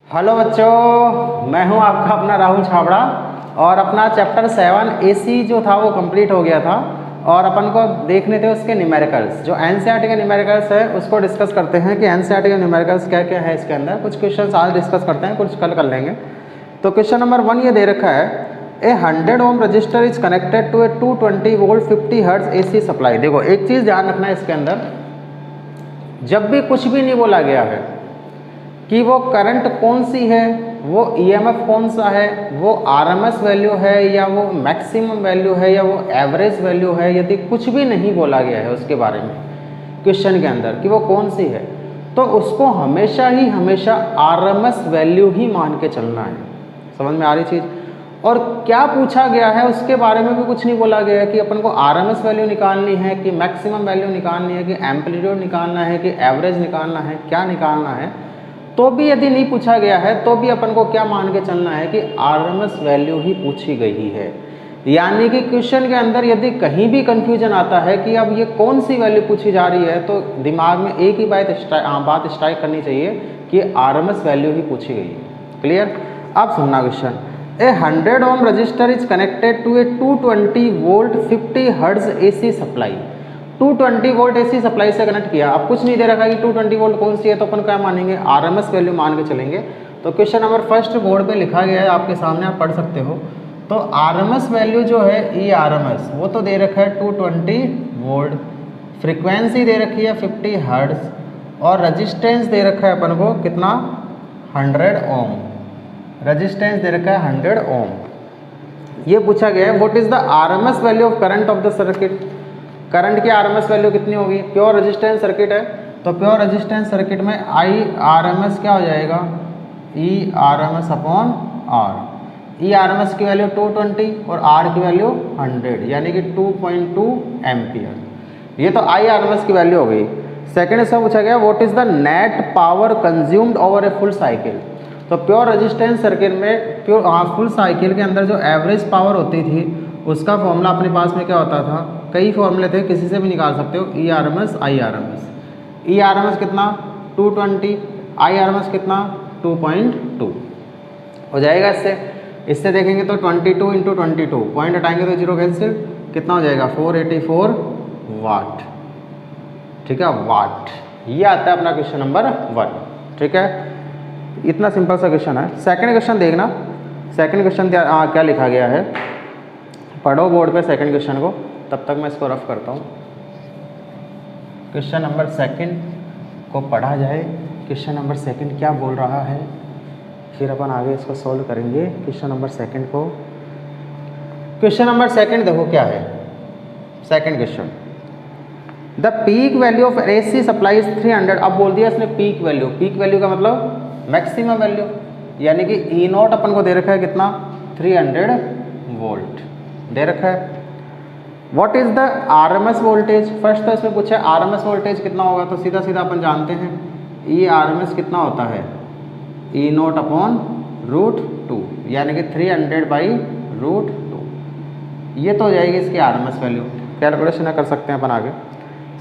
Hello बच्चों, मैं हूं आपका अपना राहुल छाबड़ा और अपना चैप्टर 7 एसी जो था वो कंप्लीट हो गया था और अपन को देखने थे उसके न्यूमेरिकल्स। जो एनसीईआरटी के न्यूमेरिकल्स है उसको डिस्कस करते हैं कि एनसीईआरटी के न्यूमेरिकल्स क्या क्या है इसके अंदर। कुछ क्वेश्चन आज डिस्कस करते हैं, कुछ कल कर लेंगे। तो क्वेश्चन नंबर 1 ये दे रखा है, a 100 ohm resistor is connected to a 220 volt 50 hertz AC supply. देखो एक चीज़ ध्यान रखना है इसके अंदर, जब भी कुछ भी नहीं बोला गया है कि वो करंट कौन सी है, वो ईएमएफ कौन सा है, वो आरएमएस वैल्यू है या वो मैक्सिमम वैल्यू है या वो एवरेज वैल्यू है, यदि कुछ भी नहीं बोला गया है उसके बारे में क्वेश्चन के अंदर कि वो कौन सी है, तो उसको हमेशा आरएमएस वैल्यू ही मान के चलना है। समझ में आ रही चीज़? और क्या पूछा गया है उसके बारे में भी कुछ नहीं बोला गया है कि अपन को आरएमएस वैल्यू निकालनी है कि मैक्सिमम वैल्यू निकालनी है कि एम्पलीट्यूड निकालना है कि एवरेज निकालना है, क्या निकालना है। तो भी यदि नहीं पूछा गया है तो भी अपन को क्या मान के चलना है कि आरएमएस वैल्यू ही पूछी गई है। यानी कि क्वेश्चन के अंदर यदि कहीं भी कंफ्यूजन आता है कि अब ये कौन सी वैल्यू पूछी जा रही है, तो दिमाग में एक ही बात स्ट्राइक करनी चाहिए कि आरएमएस वैल्यू ही पूछी गई है। क्लियर? अब सुनना question, a 100 ohm resistor is connected to a 220 volt 50 hertz AC supply. 220 volt AC supply से कनेक्ट किया। अब कुछ नहीं दे रखा कि 220 वोल्ट कौन सी है, तो अपन क्या मानेंगे, आरएमएस वैल्यू मान के चलेंगे। तो क्वेश्चन नंबर फर्स्ट बोर्ड पे लिखा गया है आपके सामने, आप पढ़ सकते हो। तो आरएमएस वैल्यू जो है ई आरएमएस वो तो दे रखा है 220 वोल्ट, फ्रीक्वेंसी दे रखी है 50 हर्ट्ज और रजिस्टेंस दे रखा है अपन को कितना, 100 ओम। रजिस्टेंस दे रखा है 100 ओम। ये पूछा गया है what is the RMS value of current of the circuit. Current की आरएमएस वैल्यू कितनी होगी? प्योर रेजिस्टेंस सर्किट है तो प्योर रेजिस्टेंस सर्किट में आई आरएमएस क्या हो जाएगा, E RMS upon R. E RMS की वैल्यू 220 और आर की वैल्यू 100 यानी कि 2.2 एम्पियर। ये तो आई आरएमएस की वैल्यू हो गई। सेकेंड इसमें पूछा गया what is the net power consumed over a full cycle. तो प्योर रेजिस्टेंस सर्किट में फुल साइकिल के अंदर जो एवरेज पावर होती थी उसका फॉर्मूला अपने पास में क्या होता था, कई फॉर्मूले थे, किसी से भी निकाल सकते हो, E R M S I R M S. E R M S कितना 220, आई आर एम एस कितना 2.2 हो जाएगा। इससे देखेंगे तो 22 इंटू 22 पॉइंट हटाएंगे तो जीरो कैंसिल, कितना हो जाएगा 484 वाट। ठीक है, वाट। ये आता है अपना क्वेश्चन नंबर 1। ठीक है, इतना सिंपल सा क्वेश्चन है। सेकंड क्वेश्चन देखना, सेकंड क्वेश्चन क्या लिखा गया है, पढ़ो बोर्ड पे सेकंड क्वेश्चन को, तब तक मैं इसको रफ करता हूँ। क्वेश्चन नंबर सेकंड को पढ़ा जाए, क्वेश्चन नंबर सेकंड क्या बोल रहा है, फिर अपन आगे इसको सॉल्व करेंगे क्वेश्चन नंबर सेकंड को। क्वेश्चन नंबर सेकंड देखो क्या है, second question, the peak value of AC supply is 300। अब बोल दिया इसने पीक वैल्यू, पीक वैल्यू का मतलब मैक्सिमम वैल्यू, यानी कि ई नॉट अपन को दे रखा है कितना 300 वोल्ट दे रखा है। What is the RMS voltage. First तो इसमें पूछा आरएमएस वोल्टेज कितना होगा, तो सीधा सीधा अपन जानते हैं ई आरएमएस कितना होता है, ई नोट अपॉन √2 यानी कि 300 बाई √2। ये तो हो जाएगी इसकी आरएमएस वैल्यू, कैलकुलेशन कर सकते हैं अपन आगे।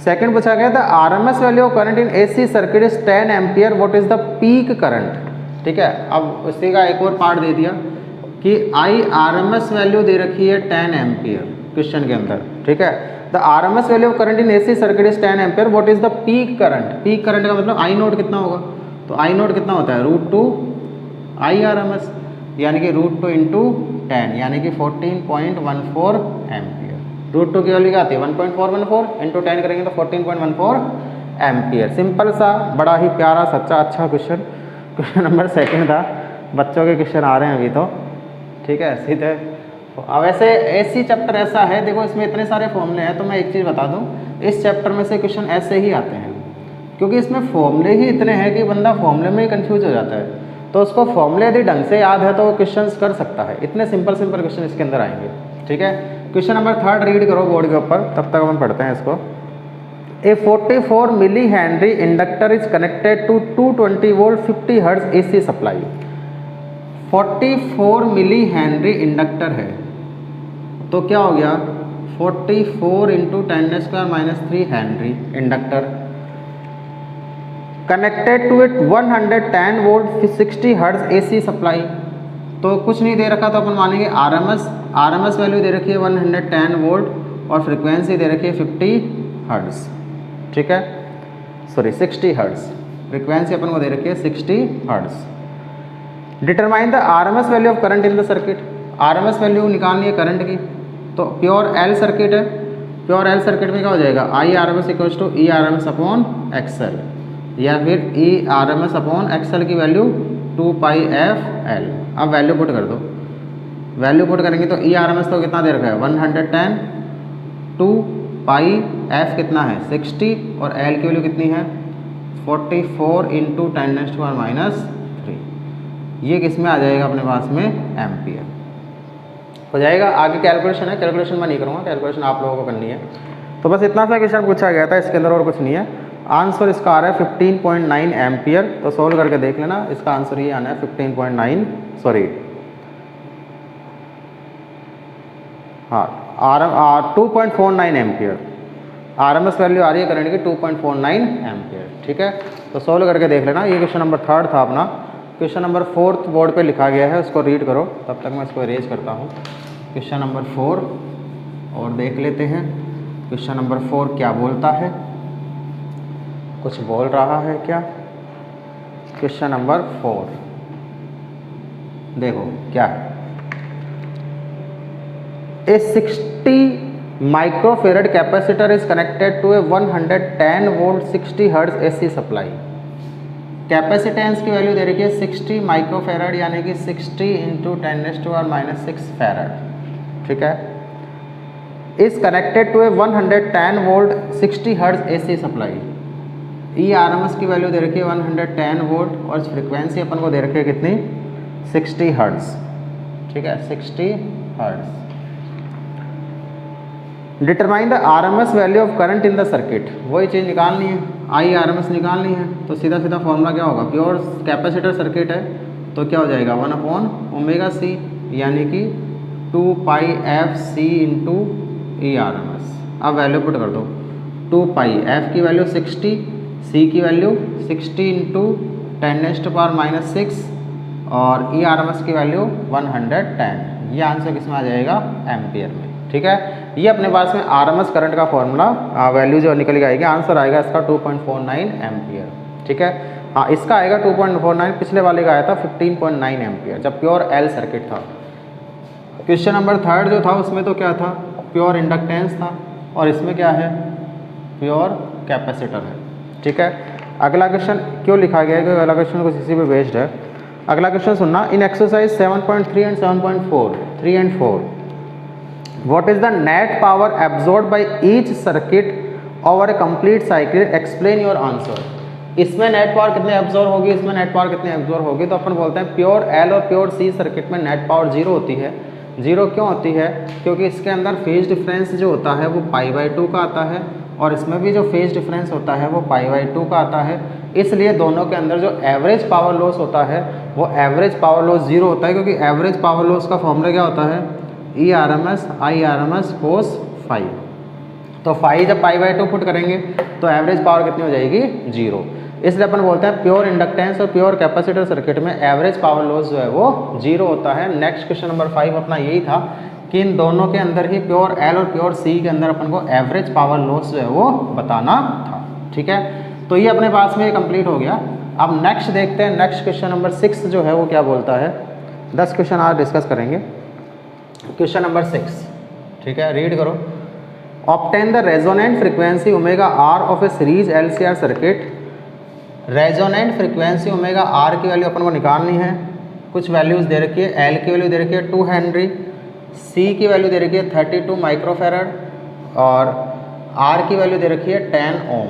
सेकंड पूछा गया the RMS value of current in AC circuit is 10 ampere, what is the peak current. ठीक है, अब उसी का एक और पार्ट दे दिया कि आई आरएमएस वैल्यू दे रखी है 10 एम्पियर क्वेश्चन के अंदर। ठीक है, the RMS value of current in AC circuit is 10 ampere, what is the peak current. Peak current का मतलब आई नोट कितना होगा, तो आई नोट कितना होता है √2 आई आरएमएस यानी कि √2 इंटू 10 यानी कि 14.14 एम्पियर। √2 की वैल्यू क्या आती है 1.414 इंटू 10 करेंगे तो 14.14 एम्पियर। सिंपल सा बड़ा ही प्यारा सच्चा अच्छा क्वेश्चन, क्वेश्चन नंबर सेकंड था। बच्चों के क्वेश्चन आ रहे हैं अभी तो। ठीक है, सीधे अब ऐसे एसी चैप्टर ऐसा है, देखो इसमें इतने सारे फॉर्मूले हैं, तो मैं एक चीज़ बता दूं, इस चैप्टर में से क्वेश्चन ऐसे ही आते हैं क्योंकि इसमें फॉर्मूले ही इतने हैं कि बंदा फॉर्मूले में ही कंफ्यूज हो जाता है। तो उसको फॉर्मूले यदि ढंग से याद है तो वो क्वेश्चंस कर सकता है। इतने सिंपल सिंपल क्वेश्चन इसके अंदर आएंगे। ठीक है, क्वेश्चन नंबर थर्ड रीड करो बोर्ड के ऊपर, तब तक हम पढ़ते हैं इसको। A 44 milli henry inductor is connected to 220 volt 50 hertz AC supply. 44 milli henry inductor है तो क्या हो गया 44 into 10⁻³ - 3 henry inductor. Connected to it 110 volt 60 hertz AC supply. तो कुछ नहीं दे रखा तो अपन मानेंगे RMS वैल्यू दे रखी है 110 वोल्ट और फ्रिक्वेंसी दे रखी है 50 हर्ट्ज, ठीक है, सॉरी 60 हर्ट्ज, फ्रिक्वेंसी अपन को दे रखी है 60 hertz. Determine the RMS value of current in the circuit. RMS value निकालनी है करंट की, तो प्योर L सर्किट है, प्योर L सर्किट में क्या हो जाएगा, IRMS equals to ERMS upon XL, या फिर ERMS अपॉन XL की वैल्यू 2πfL। अब वैल्यू पुट कर दो, वैल्यू पुट करेंगे तो ERMS तो कितना दे रखा है 110, 2πf कितना है 60 और L की वैल्यू कितनी है 44 इंटू 10⁻³ ये किस में आ जाएगा अपने पास में एम्पियर हो जाएगा। आगे कैलकुलेशन है, कैलकुलेशन मैं नहीं करूँगा, कैलकुलेशन आप लोगों को करनी है। तो बस इतना सा क्वेश्चन पूछा गया था, इसके अंदर और कुछ नहीं है। आंसर इसका आ रहा है 15.9 एम्पियर। तो सोल्व करके देख लेना, इसका आंसर ये आना है 15.9, सॉरी हाँ 2.49 एम्पियर। RMS वैल्यू आ रही है करंट की 2.49 एम्पियर, ठीक है। तो सोल्व करके देख लेना। ये क्वेश्चन नंबर 3 था अपना। क्वेश्चन नंबर 4 बोर्ड पे लिखा गया है, उसको रीड करो, तब तक मैं इसको इरेज करता हूँ। क्वेश्चन नंबर 4 और देख लेते हैं क्वेश्चन नंबर 4 क्या बोलता है, कुछ बोल रहा है क्या। क्वेश्चन नंबर 4 देखो क्या है। A 60 microfarad capacitor is connected to a 110 volt 60 hertz AC supply। Capacitance की वैल्यू दे रखी है 60 माइक्रोफेराड यानी कि 60 इंटू 10⁻⁶ फैराड, ठीक है। Is connected to a 110 volt 60 hertz AC supply. ERMS की वैल्यू दे रखी है 110 वोल्ट और फ्रिक्वेंसी अपन को दे रखी है कितनी 60 हर्ट्ज, ठीक है, 60 hertz. Determine the RMS value of current in the circuit. वही चीज़ निकालनी है, IRMS निकालनी है। तो सीधा सीधा फॉर्मूला क्या होगा, प्योर कैपेसिटर सर्किट है तो क्या हो जाएगा 1/ωc यानी कि 2πfc इंटू ERMS। अब वैल्यू पुट कर दो, 2πf की वैल्यू 60, c की वैल्यू 60 इंटू 10⁻⁶ और ERMS की वैल्यू 110। ये आंसर किस में आ जाएगा एम्पियर में, ठीक है। ये अपने पास में RMS करंट का फॉर्मूला वैल्यू जो निकल के आएगी, आंसर आएगा इसका 2.49 एम्पियर, ठीक है। हाँ इसका आएगा 2.49, पिछले वाले का आया था 15.9 एम्पियर जब प्योर L सर्किट था। क्वेश्चन नंबर 3 जो था उसमें तो क्या था, प्योर इंडक्टेंस था और इसमें क्या है प्योर कैपेसिटर है, ठीक है। अगला क्वेश्चन क्यों लिखा गया है, क्योंकि अगला क्वेश्चन कुछ इसी पे बेस्ड है। अगला क्वेश्चन सुनना, इन exercise 7.3 and 7.4 3 and 4 what is the net power absorbed by each circuit over a complete cycle, explain your answer। इसमें नेट पावर कितने एब्जॉर्ब होगी, इसमें नेट पावर कितने एब्जॉर्ब होगी। तो अपन बोलते हैं प्योर L और प्योर C सर्किट में नेट पावर 0 होती है। 0 क्यों होती है, क्योंकि इसके अंदर फेज डिफरेंस जो होता है वो π/2 का आता है और इसमें भी जो फेज डिफरेंस होता है वो π/2 का आता है। इसलिए दोनों के अंदर जो एवरेज पावर लॉस होता है वो एवरेज पावर लॉस 0 होता है, क्योंकि एवरेज पावर लॉस का फॉर्मूला क्या होता है ERMS IRMS cos φ। तो φ जब π/2 पुट करेंगे तो एवरेज पावर कितनी हो जाएगी 0। इसलिए अपन बोलते हैं प्योर इंडक्टेंस और प्योर कैपेसिटर सर्किट में एवरेज पावर लॉस जो है वो 0 होता है। नेक्स्ट क्वेश्चन नंबर 5 अपना यही था कि इन दोनों के अंदर ही प्योर L और प्योर C के अंदर अपन को एवरेज पावर लॉस जो है वो बताना था, ठीक है। तो ये अपने पास में ये कंप्लीट हो गया। अब नेक्स्ट देखते हैं, नेक्स्ट क्वेश्चन नंबर 6 जो है वो क्या बोलता है। 10 क्वेश्चन आज डिस्कस करेंगे। क्वेश्चन नंबर 6, ठीक है, रीड करो। Obtain the resonant frequency omega R of a series LCR circuit. Resonant frequency omega R की वैल्यू अपन को निकालनी है। कुछ वैल्यूज़ दे रखी है, L की वैल्यू दे रखी है 2 हेनरी, C की वैल्यू दे रखी है 32 माइक्रोफेराड और R की वैल्यू दे रखी है 10 ओम,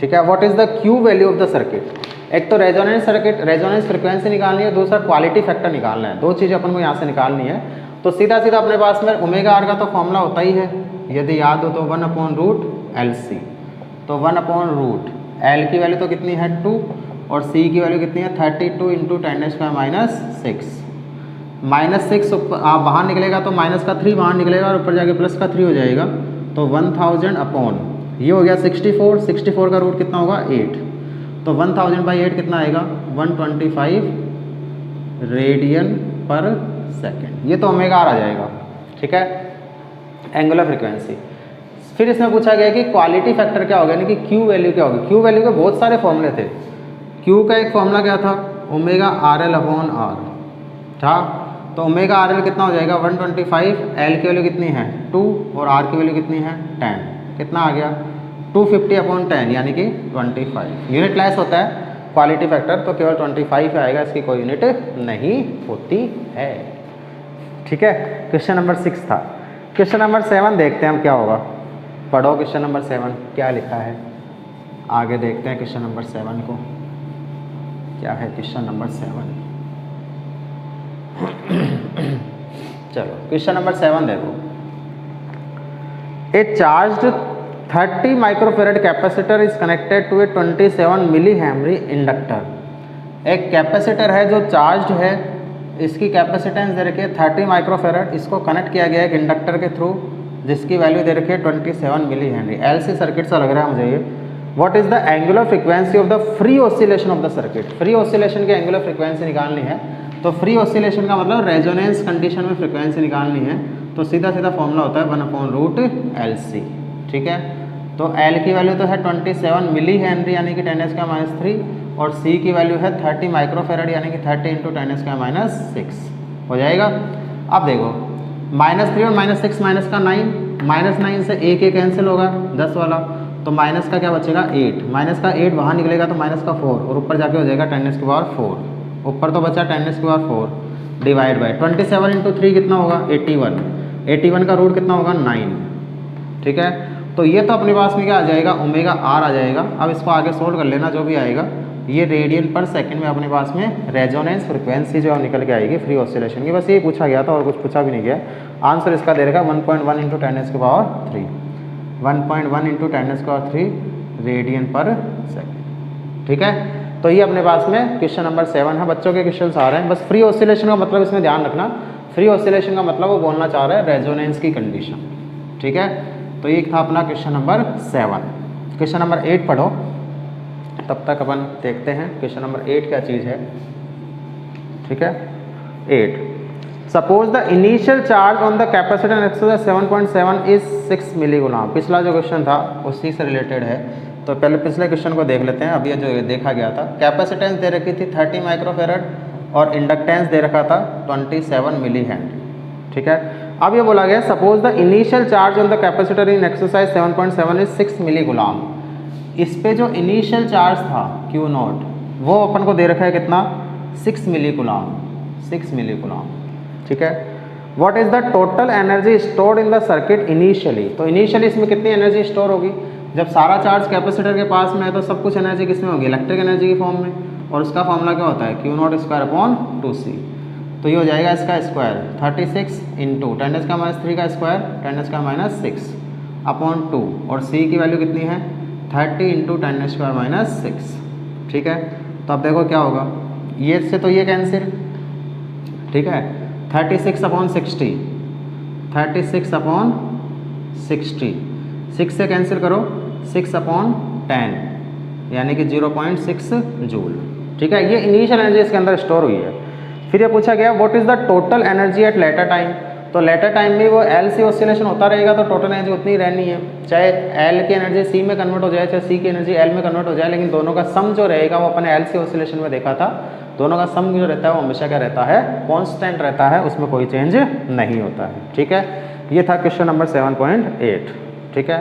ठीक है। What is the Q value of the circuit. एक तो रेजोनेंस सर्किट रेजोनेंस फ्रीक्वेंसी निकालनी है, दूसरा क्वालिटी फैक्टर निकालना है। दो चीज़ें अपन को यहाँ से निकालनी है। तो सीधा सीधा अपने पास में ओमेगा आर का तो फॉर्मूला होता ही है, यदि याद हो तो 1/√LC। तो 1/√, L की वैल्यू तो कितनी है 2 और C की वैल्यू कितनी है 32 इंटू 10⁻⁶। -6 बाहर निकलेगा तो माइनस का 3 बाहर निकलेगा और ऊपर जाके प्लस का 3 हो जाएगा। तो 1000 अपॉन ये हो गया 64 का रूट कितना होगा 8। तो तो 1000/8 कितना आएगा 125 रेडियन पर सेकेंड। ये तो ओमेगा आर आ जाएगा, ठीक है, एंगुलर फ्रिक्वेंसी। फिर इसमें पूछा गया कि क्वालिटी फैक्टर क्या होगा, यानी कि क्यू वैल्यू क्या होगी। क्यू वैल्यू के बहुत सारे फॉर्मूले थे। क्यू का एक फॉर्मूला क्या था, omega R L upon R था। तो ओमेगा आर एल कितना हो जाएगा 125, एल की वैल्यू कितनी है 2 और आर की वैल्यू कितनी है 10, कितना आ गया 250/10 यानी कि 25। यूनिट लेस होता है क्वालिटी फैक्टर, तो केवल 25 आएगा, इसकी कोई यूनिट नहीं होती है, ठीक है। क्वेश्चन नंबर 6 था। क्वेश्चन नंबर 7 देखते हैं हम क्या होगा। पढ़ो क्वेश्चन नंबर 7 क्या लिखा है, आगे देखते हैं क्वेश्चन नंबर 7 को क्या है। क्वेश्चन नंबर 7 चलो क्वेश्चन नंबर 7 देखो। A charged 30 microfarad capacitor is connected to a 27 milli henry inductor. एक कैपेसिटर है जो चार्ज्ड है, इसकी कैपेसिटेंस दे रखी है 30 माइक्रोफेरेड, इसको कनेक्ट किया गया है एक इंडक्टर के थ्रू जिसकी वैल्यू दे रखी है 27 मिली हेनरी। एलसी सर्किट सा लग रहा है मुझे ये। What is the angular frequency of the free oscillation of the circuit. Free oscillation की एंगुलर फ्रीक्वेंसी निकालनी है, तो फ्री ऑसिलेशन का मतलब रेजोनेंस कंडीशन में फ्रीक्वेंसी निकालनी है, तो सीधा सीधा फॉर्मूला होता है 1/√LC, ठीक है। तो L की वैल्यू तो है 27 मिली हेनरी यानी कि 10⁻³ और C की वैल्यू है 30 माइक्रोफेरेड यानी कि 30 × 10⁻6 हो जाएगा। अब देखो -3 और -6 माइनस का 9, -9 से एक कैंसिल होगा 10 वाला, तो माइनस का क्या बचेगा 8, माइनस का 8 बाहर निकलेगा तो माइनस का 4 और ऊपर जाके हो जाएगा 10⁻4, ऊपर तो बचा 10⁻4 डिवाइड बाई 27 × 3 कितना होगा 81, 81 का रूट कितना होगा 9, ठीक है। तो ये तो अपने पास में क्या आ जाएगा ओमेगा आर आ जाएगा। अब इसको आगे सोल्व कर लेना जो भी आएगा, ये रेडियन पर सेकंड में अपने पास में रेजोनेंस फ्रीक्वेंसी जो निकल के आएगी फ्री ऑसिलेशन की, बस ये पूछा गया था और कुछ पूछा भी नहीं गया। आंसर इसका दे रखा 1.1 × 10⁻3, 1.1 × 10⁻3 रेडियन पर सेकेंड, ठीक है। तो ये अपने पास में क्वेश्चन नंबर 7 है। बच्चों के क्वेश्चन आ रहे हैं, बस फ्री ऑसिलेशन का मतलब इसमें ध्यान रखना, फ्री ऑसिलेशन का मतलब वो बोलना चाह रहा है रेजोनेंस की कंडीशन, ठीक है। तो ये था अपना क्वेश्चन नंबर 7। क्वेश्चन नंबर 8 पढ़ो, तब तक अपन देखते हैं क्वेश्चन नंबर 8 क्या चीज़ है, ठीक है। 8 suppose the initial charge on the capacitor exercise 7.7 is 6 मिली गुलाम। पिछला जो क्वेश्चन था उसी से रिलेटेड है, तो पहले पिछले क्वेश्चन को देख लेते हैं। अब ये जो देखा गया था, कैपेसिटेंस दे रखी थी 30 माइक्रोफेरेड और इंडक्टेंस दे रखा था 27 मिली हेनरी, ठीक है। अब ये बोला गया suppose the initial charge on the capacitor in exercise 7.7 is 6 मिली गुलाम। इस पे जो इनिशियल चार्ज था Q0 वो अपन को दे रखा है कितना 6 मिली गुलाम, 6 मिली गुलाम, ठीक है। What is the total energy stored in the circuit initially. तो इनिशियली इसमें कितनी एनर्जी स्टोर होगी, जब सारा चार्ज कैपेसिटर के पास में है तो सब कुछ एनर्जी किसमें होगी इलेक्ट्रिक एनर्जी की फॉर्म में, और उसका फॉर्मूला क्या होता है Q0² / 2C। तो ये हो जाएगा इसका स्क्वायर 36 × 10⁻³ का स्क्वायर 10⁻6 अपॉन 2 और C की वैल्यू कितनी है 30 × 10⁻6, ठीक है। तो अब देखो क्या होगा, ये से तो ये कैंसिल, ठीक है। 36/60, 36/60, 6 से कैंसिल करो 6/10 यानी कि 0.6 जूल, ठीक है। ये इनिशियल एनर्जी इसके अंदर स्टोर हुई है। फिर ये पूछा गया what is the total energy at later time. तो लेटर टाइम में वो एल सी ऑसिलेशन होता रहेगा तो टोटल एनर्जी उतनी रहनी है, चाहे एल की एनर्जी सी में कन्वर्ट हो जाए चाहे सी की एनर्जी एल में कन्वर्ट हो जाए, लेकिन दोनों का सम जो रहेगा वो अपने एल सी ऑसिलेशन में देखा था, दोनों का सम जो रहता है वो हमेशा क्या रहता है कॉन्स्टेंट रहता है, उसमें कोई चेंज नहीं होता है, ठीक है। ये था क्वेश्चन नंबर 7.8, ठीक है।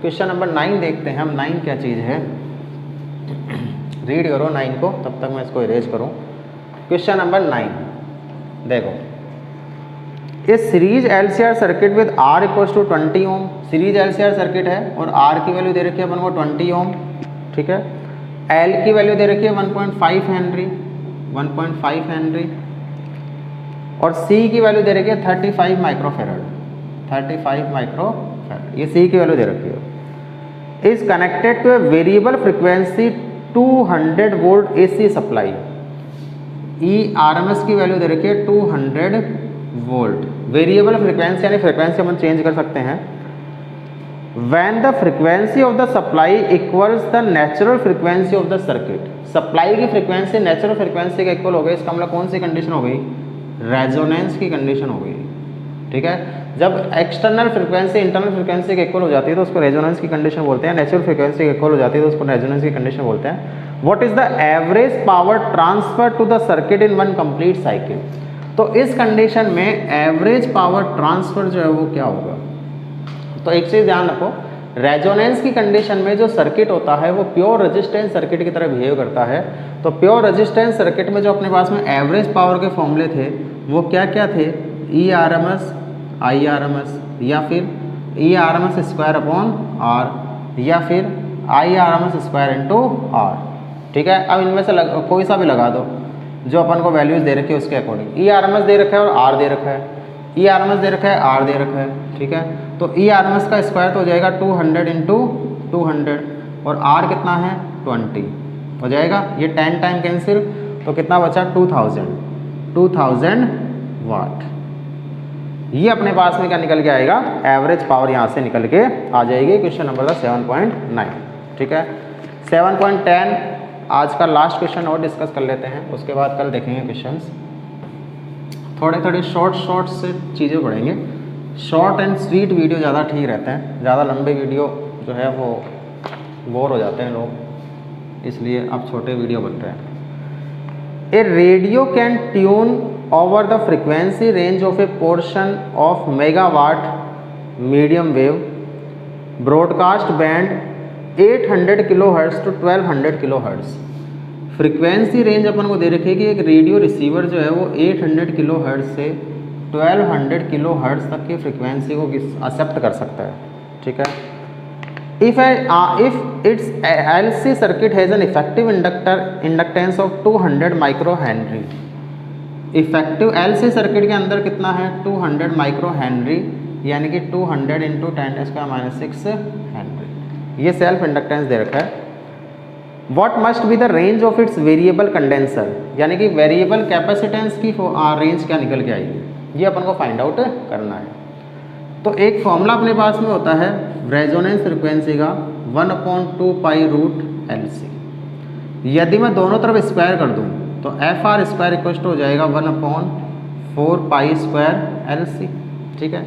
क्वेश्चन नंबर 9 देखते हैं हम, 9 क्या चीज़ है, रीड करो 9 को, तब तक मैं इसको इरेज करूँ। क्वेश्चन नंबर 9 देखो, ये series LCR circuit with R = 20 ohm, series LCR circuit है और R की वैल्यू दे रखी है अपन को 20 ओम, ठीक है। L की वैल्यू दे रखी है 1.5 हेनरी, 1.5 हेनरी और C की वैल्यू दे रखी है 35 माइक्रोफेरेड, 35 माइक्रोफेरेड, ये C की वैल्यू दे रखी है। Is connected to a variable frequency 200 volt AC supply. RMS की वैल्यू दे रखी है 200 वोल्ट, वेरिएबल फ्रिक्वेंसी यानी फ्रिक्वेंसी अपन चेंज कर सकते हैं। When the frequency of the supply equals the natural frequency of the circuit, supply की फ्रीक्वेंसी नेचुरल फ्रीक्वेंसी का इक्वल हो गई, इसका मतलब कौन सी कंडीशन हो गई, रेजोनेंस की कंडीशन हो गई। ठीक है, जब एक्सटर्नल फ्रीक्वेंसी इंटरनल फ्रीक्वेंसी के इक्वल हो जाती है तो उसको रेजोनेंस की कंडीशन बोलते हैं, नेचुरल फ्रीक्वेंसी के इक्वल हो जाती है तो उसको रेजोनेंस की कंडीशन बोलते हैं। What is the average power transfer to the circuit in one complete cycle, तो इस कंडीशन में एवरेज पावर ट्रांसफर जो है वो क्या होगा। तो एक चीज़ ध्यान रखो, रेजोनेंस की कंडीशन में जो सर्किट होता है वो प्योर रेजिस्टेंस सर्किट की तरह बिहेव करता है। तो प्योर रेजिस्टेंस सर्किट में जो अपने पास में एवरेज पावर के फॉर्मूले थे वो क्या क्या थे, E R M S, I R M S, या फिर E R M S square upon R, या फिर I R M S square into R. ठीक है, अब इनमें से कोई सा भी लगा दो जो अपन को वैल्यूज दे रखी है उसके according. E R M S दे रखा है और आर दे रखा है, ई आर एम एस दे रखा है, आर दे रखा है। ठीक है, तो ई आर एम एस का स्क्वायर तो हो जाएगा 200 इंटू 200 और आर कितना है 20 हो जाएगा, ये 10 टाइम कैंसिल, तो कितना बचा 2000 वाट। ये अपने पास में क्या निकल के आएगा, एवरेज पावर यहाँ से निकल के आ जाएगी। क्वेश्चन नंबर था 7.9। ठीक है, 7.10 आज का लास्ट क्वेश्चन और डिस्कस कर लेते हैं, उसके बाद कल देखेंगे क्वेश्चंस। थोड़े थोड़े शॉर्ट से चीज़ें पढ़ेंगे, शॉर्ट एंड स्वीट वीडियो ज़्यादा ठीक रहते हैं, ज़्यादा लंबे वीडियो जो है वो बोर हो जाते हैं लोग, इसलिए अब छोटे वीडियो बनते हैं। A radio can tune over the frequency range of a portion of megawatt medium wave broadcast band 800 kilohertz to 1200 kilohertz. Frequency range अपन को दे रखी है कि एक रेडियो रिसीवर जो है वो 800 किलोहर्ट्ज़ से 1200 किलोहर्ट्ज़ तक की फ्रीक्वेंसी को एक्सेप्ट कर सकता है। ठीक है, if its LC circuit has an effective inductance of 200 micro Henry, effective LC circuit के अंदर कितना है 200 माइक्रो हेनरी, यानी कि 200 इंटू 10⁻⁻6 हेनरी, ये सेल्फ इंडक्टेंस दे रखा है। What must be the range of its variable condenser, यानी कि वेरिएबल कैपेसिटेंस की रेंज क्या निकल के आएगी, ये अपन को फाइंड आउट करना है। तो एक फॉर्मूला अपने पास में होता है रेजोनेंस फ्रिक्वेंसी का 1/2 पाई रूट LC। यदि मैं दोनों तरफ स्क्वायर कर दूँ तो एफ आर स्क्वायर इक्वल हो जाएगा 1/4 पाई स्क्वायर LC। ठीक है,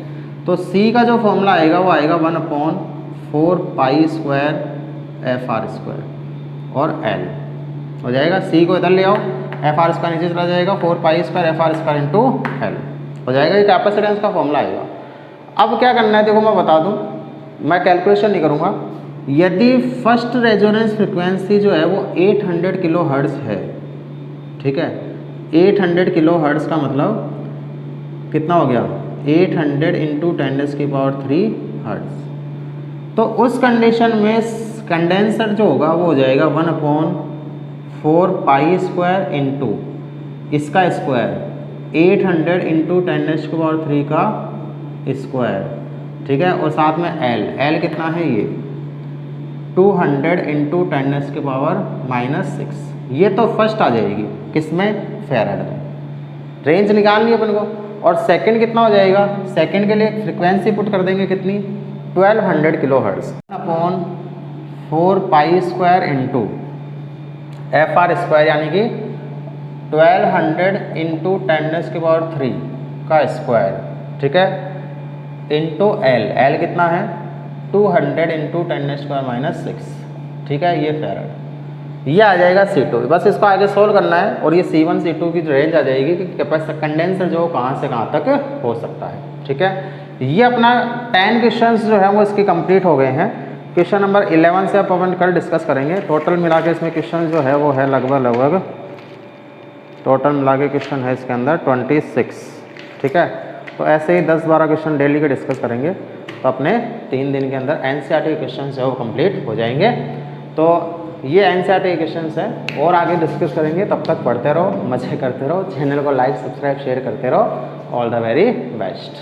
तो C का जो फॉर्मूला आएगा वो आएगा 1/4 पाई स्क्वायर FR स्क्वायर और L हो जाएगा। C को इधर ले आओ, FR स्क्वायर नीचे चला जाएगा, 4 pi square FR square into L हो जाएगा, ये कैपेसिटेंस का फॉर्मूला आएगा। अब क्या करना है देखो, मैं बता दूँ, मैं कैलकुलेशन नहीं करूँगा। यदि फर्स्ट रेजोनेंस फ्रिक्वेंसी जो है वो 800 किलो हर्ट्ज़ है, ठीक है, 800 किलो हर्ट्ज़ का मतलब कितना हो गया 800 इंटू 10⁻³ हर्ट्ज़। तो उस कंडीशन में कंडेंसर जो होगा वो हो जाएगा 1/4 पाई स्क्वायर इंटू इसका स्क्वायर 800 इंटू 10⁻³ का स्क्वायर। ठीक है, और साथ में L कितना है ये 200 इंटू 10⁻⁻6, ये तो फर्स्ट आ जाएगी किसमें फेराड में, रेंज निकालनी है अपन को। और सेकंड कितना हो जाएगा, सेकंड के लिए फ्रीक्वेंसी पुट कर देंगे कितनी 1200 kilo hertz upon 4 pi square into FR square, यानी कि 1200 इंटू 10⁻³ का स्क्वायर। ठीक है, इंटू L कितना है 200 इंटू 10⁻⁻6। ठीक है, ये फेराड, ये आ जाएगा C2। बस इसको आगे सोल्व करना है और ये C1 C2 की जो रेंज आ जाएगी कि कैपेसिटर कंडेंसर जो कहाँ से कहाँ तक हो सकता है। ठीक है, ये अपना 10 क्वेश्चंस जो है वो इसके कंप्लीट हो गए हैं। क्वेश्चन नंबर 11 से अपन कल डिस्कस करेंगे। टोटल मिला के इसमें क्वेश्चन जो है वो है लगभग टोटल मिला के क्वेश्चन है इसके अंदर 26। ठीक है, तो ऐसे ही 10-12 क्वेश्चन डेली के डिस्कस करेंगे, तो अपने 3 दिन के अंदर NCERT के क्वेश्चन जो है वो कंप्लीट हो जाएंगे। तो ये NCERT क्वेश्चंस हैं और आगे डिस्कस करेंगे, तब तक पढ़ते रहो, मजे करते रहो, चैनल को लाइक सब्सक्राइब शेयर करते रहो। All the very best.